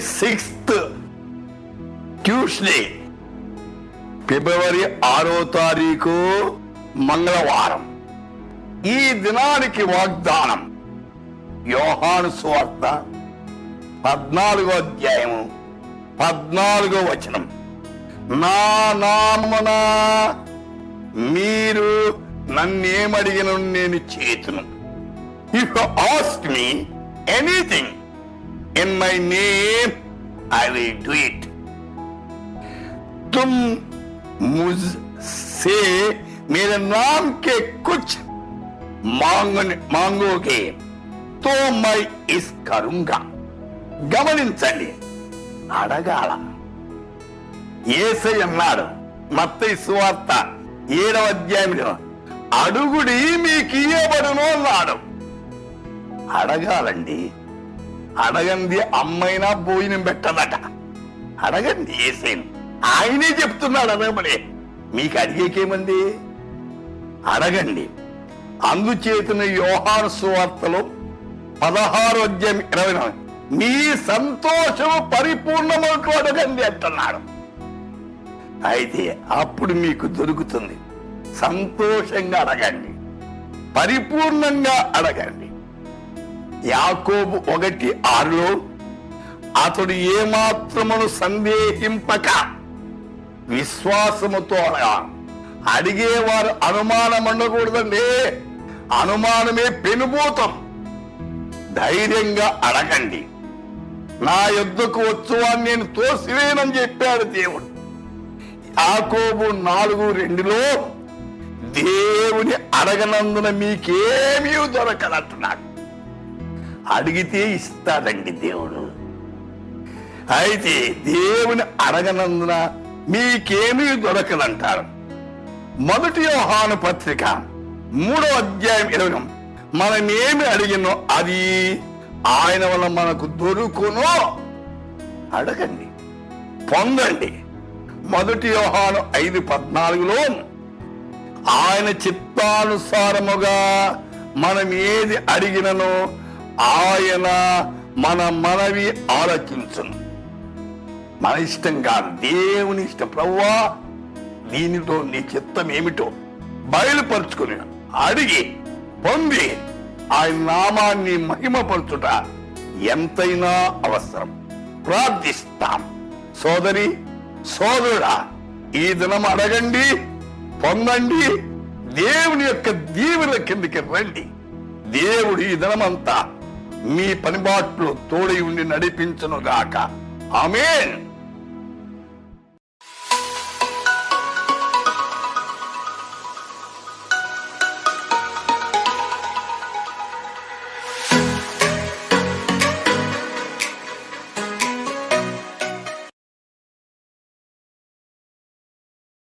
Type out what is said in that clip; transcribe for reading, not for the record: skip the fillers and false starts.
6th Tuesday ఫిబ్రవరి 6వ తారీఖు మంగళవారం. ఈ దినానికి వాగ్దానం యోహాను సువార్త 14వ అధ్యాయము 14వ వచనం. నా నామమున మీరు నన్నేమడిగిన నేను చేతును. If you ask me anything in my name, I will do it. तुम मुझसे मेरे नाम के कुछ मांगोगे तो मैं इस करूंगा. గమనించండి, అడగాల. యేసయ్య అన్నాడు మత్తయి సువార్త 7వ అధ్యాయంలో, అడుగుడి మీకు ఇయ్యబడును అన్నాడు. అడగాలండి. అడగంది అమ్మైనా భోజనం పెట్టదట. అడగండి యేసయ్యను. ఆయనే చెప్తున్నాడు అడగమని. మీకు అడిగేకేమంది? అడగండి. అందుచేతన యోహాను సువార్తలో 16వ అధ్యాయం 24, మీ సంతోషము పరిపూర్ణమవుతూ అడగండి అంటున్నాడు. అయితే అప్పుడు మీకు దొరుకుతుంది. సంతోషంగా అడగండి, పరిపూర్ణంగా అడగండి. యాకోబు 1:6లో, అతడు ఏమాత్రమును సందేహింపక విశ్వాసముతో అడిగేవారు అనుమానం ఉండకూడదండి. అనుమానమే పెనుభూతం. ధైర్యంగా అడగండి. నా యొద్దకు వచ్చువాన్ని నేను తోసివేనని చెప్పాడు దేవుడు. యాకోబు 4:2లో, దేవుని అడగనందున మీకేమీ దొరకదంటున్నాడు. అడిగితే ఇస్తాడండి దేవుడు. అయితే దేవుని అడగనందున మీకేమీ దొరకదంటారు. 1 యోహాను పత్రిక 3వ అధ్యాయం 20, మనమేమి అడిగినో అది ఆయన వల్ల మనకు దొరుకునో అడగండి, పొందండి. 1 యోహాను 5:14లో, ఆయన చిత్తానుసారముగా మనం ఏది అడిగిననో ఆయన మన మనవి ఆలకించును. మన ఇష్టం కాదు, దేవుని ఇష్టం. ప్రభువా, దీనితో నీ చిత్తం ఏమిటో బయలుపరుచుకుని అడిగి పొంది ఆయన నామాన్ని మహిమపరచుట ఎంతైనా అవసరం. ప్రార్థిస్తాం. సోదరి, సోదరుడా, ఈ దినం అడగండి, పొందండి. దేవుని యొక్క దీవెనల కిందికి రండి. దేవుడు ఈ దినమంతా మీ పనిబాట్లు తోడై ఉండి నడిపించును గాక. ఆమేన్.